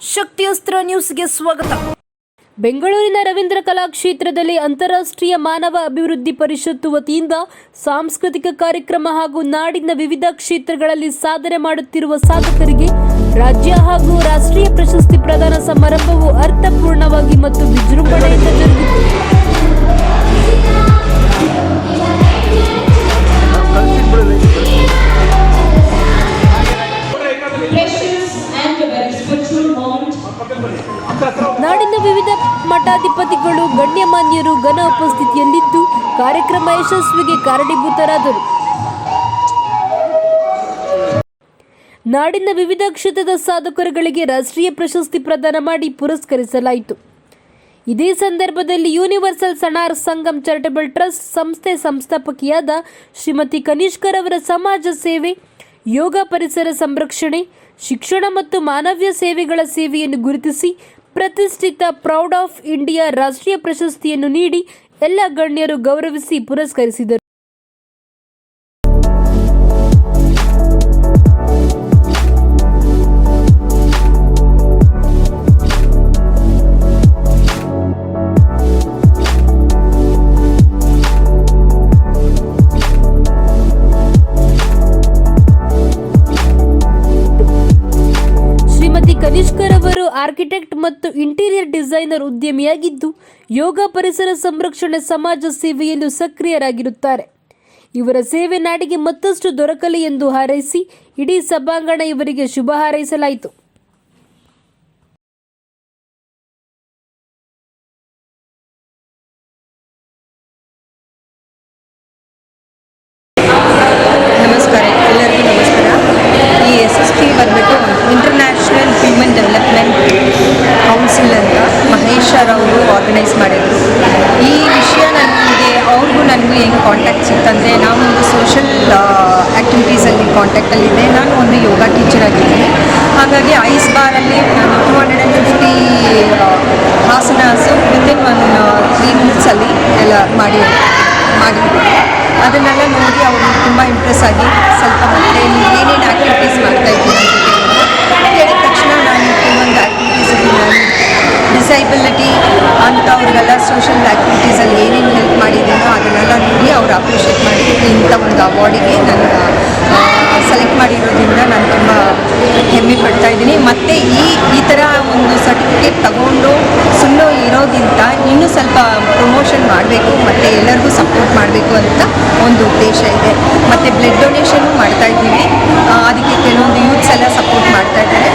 ಶಕ್ತಿಯಸ್ತ್ರ ನ್ಯೂಸ್ಗೆ ಸ್ವಾಗತ. ಬೆಂಗಳೂರಿನ ರವೀಂದ್ರ ಕಲಾಕ್ಷೇತ್ರದಲ್ಲಿ ಅಂತಾರಾಷ್ಟ್ರೀಯ ಮಾನವ ಅಭಿವೃದ್ಧಿ ಪರಿಷತ್ತು ವತಿಯಿಂದ ಸಾಂಸ್ಕೃತಿಕ ಕಾರ್ಯಕ್ರಮ ಹಾಗೂ ನಾಡಿನ ವಿವಿಧ ಕ್ಷೇತ್ರಗಳಲ್ಲಿ ಸಾಧನೆ ಮಾಡುತ್ತಿರುವ ಸಾಧಕರಿಗೆ ರಾಜ್ಯ ಹಾಗೂ ರಾಷ್ಟ್ರೀಯ ಪ್ರಶಸ್ತಿ ಪ್ರದಾನ ಸಮಾರಂಭವು ಅರ್ಥಪೂರ್ಣವಾಗಿ ಮತ್ತು ವಿಜೃಂಭಣೆಯಿಂದ ಜರುಗಿತು. ನಾಡಿನ ವಿವಿಧ ಮಠಾಧಿಪತಿಗಳು ಗಣ್ಯಮಾನ್ಯರು ಘನ ಉಪಸ್ಥಿತಿಯಲ್ಲಿದ್ದು ಕಾರ್ಯಕ್ರಮ ಯಶಸ್ವಿಗೆ ಕಾರಣೀಭೂತರಾದರು. ನಾಡಿನ ವಿವಿಧ ಕ್ಷೇತ್ರದ ಸಾಧಕರುಗಳಿಗೆ ರಾಷ್ಟ್ರೀಯ ಪ್ರಶಸ್ತಿ ಪ್ರದಾನ ಮಾಡಿ ಪುರಸ್ಕರಿಸಲಾಯಿತು. ಇದೇ ಸಂದರ್ಭದಲ್ಲಿ ಯೂನಿವರ್ಸಲ್ ಸಣಾರ್ ಸಂಗಮ್ ಚಾರಿಟಬಲ್ ಟ್ರಸ್ಟ್ ಸಂಸ್ಥೆ ಸಂಸ್ಥಾಪಕಿಯಾದ ಶ್ರೀಮತಿ ಕನಿಷ್ಕರವರ ಸಮಾಜ ಸೇವೆ, ಯೋಗ, ಪರಿಸರ ಸಂರಕ್ಷಣೆ, ಶಿಕ್ಷಣ ಮತ್ತು ಮಾನವೀಯ ಸೇವೆಗಳ ಸೇವೆಯನ್ನು ಗುರುತಿಸಿ ಪ್ರತಿಷ್ಠಿತ ಪ್ರೌಡ್ ಆಫ್ ಇಂಡಿಯಾ ರಾಷ್ಟ್ರೀಯ ಪ್ರಶಸ್ತಿಯನ್ನು ನೀಡಿ ಎಲ್ಲ ಗಣ್ಯರು ಗೌರವಿಸಿ ಪುರಸ್ಕರಿಸಿದರು. ಕನಿಷ್ಕರ್ ಅವರು ಆರ್ಕಿಟೆಕ್ಟ್ ಮತ್ತು ಇಂಟೀರಿಯರ್ ಡಿಸೈನರ್ ಉದ್ಯಮಿಯಾಗಿದ್ದು ಯೋಗ, ಪರಿಸರ ಸಂರಕ್ಷಣೆ, ಸಮಾಜ ಸೇವೆಯಲ್ಲೂ ಸಕ್ರಿಯರಾಗಿರುತ್ತಾರೆ. ಇವರ ಸೇವೆ ನಾಡಿಗೆ ಮತ್ತಷ್ಟು ದೊರಕಲಿ ಎಂದು ಹಾರೈಸಿ ಇಡೀ ಸಭಾಂಗಣ ಇವರಿಗೆ ಶುಭ ಹಾರೈಸಲಾಯಿತು. ನಮಸ್ಕಾರ, ಎಲ್ಲರಿಗೂ ನಮಸ್ಕಾರ. ಈ SST ಬಂದ್ಬಿಟ್ಟು ಇಂಟರ್ನ್ಯಾಷನಲ್ ಹ್ಯೂಮನ್ ಡೆವಲಪ್ಮೆಂಟ್ ಕೌನ್ಸಿಲ್ ಅಂತ ಮಹೇಶ್ವರ್ ಅವರು ಆರ್ಗನೈಸ್ ಮಾಡಿದರು. ಈ ವಿಷಯ ಅವ್ರಿಗೂ ನನಗೂ ಹೆಂಗೆ ಕಾಂಟ್ಯಾಕ್ಟ್ ಸಿಕ್ತಂದರೆ, ನಾನೊಂದು ಸೋಷಲ್ ಆ್ಯಕ್ಟಿವಿಟೀಸಲ್ಲಿ ಕಾಂಟ್ಯಾಕ್ಟಲ್ಲಿದ್ದೆ. ನಾನು ಒಂದು ಯೋಗ ಟೀಚರ್ ಆಗಿದ್ದೀನಿ. ಹಾಗಾಗಿ ಐಸ್ ಬಾರಲ್ಲಿ ನಾನು 250 ಆಸನಾಸು ವಿತಿನ್ 3 ಮಿನಿಟ್ಸಲ್ಲಿ ಎಲ್ಲ ಮಾಡಿದ್ದೆ. ಅದನ್ನೆಲ್ಲ ನೋಡಿ ಅವರು ತುಂಬ ಇಂಪ್ರೆಸ್ ಆಗಿ ಸ್ವಲ್ಪ ಮತ್ತೆ ನೀವು ಏನೇನು ಆ್ಯಕ್ಟಿವಿಟೀಸ್ ಮಾಡ್ತಾಯಿದ್ದೀನಿ ಅಂತ ಹೇಳಿದ ತಕ್ಷಣ ನಾನು ಕೆಲವೊಂದು ಆ್ಯಕ್ಟಿವಿಟೀಸಲ್ಲಿ ನಾನು ಡಿಸೈಬಿಲಿಟಿ ಅಂಥವ್ರಿಗೆಲ್ಲ ಸೋಷಲ್ ಆ್ಯಕ್ಟಿವಿಟೀಸಲ್ಲಿ ಏನೇನು ಹೆಲ್ಪ್ ಮಾಡಿದ್ದೀನೋ ಅದನ್ನೆಲ್ಲ ನೋಡಿ ಅವರು ಅಪ್ರಿಷಿಯೇಟ್ ಮಾಡಿ ಇಂಥ ಒಂದು ಅವಾರ್ಡಿಗೆ ನನ್ನ ಸೆಲೆಕ್ಟ್ ಮಾಡಿರೋದ್ರಿಂದ ನಾನು ತುಂಬ ಹೆಮ್ಮೆ ಪಡ್ತಾ ಇದ್ದೀನಿ. ಮತ್ತು ಈ ಥರ ಒಂದು ಸರ್ಟಿಫಿಕೇಟ್ ತಗೊಂಡು ಸುಮ್ಮನೆ ಇರೋದ್ರಿಂದ ಇನ್ನೂ ಸ್ವಲ್ಪ ಪ್ರಮೋಷನ್ ಮಾಡಬೇಕು ಮತ್ತು ಎಲ್ಲರಿಗೂ ಸಪೋರ್ಟ್ ಮಾಡಬೇಕು ಅಂತ ಒಂದು ಉದ್ದೇಶ ಇದೆ. ಮತ್ತು ಬ್ಲಡ್ ಡೊನೇಷನ್ನು ಮಾಡ್ತಾಯಿದ್ದೀವಿ. ಅದಕ್ಕೆ ಕೆಲವೊಂದು ಯೂತ್ಸ್ ಎಲ್ಲ ಸಪೋರ್ಟ್ ಮಾಡ್ತಾಯಿದ್ದಾರೆ.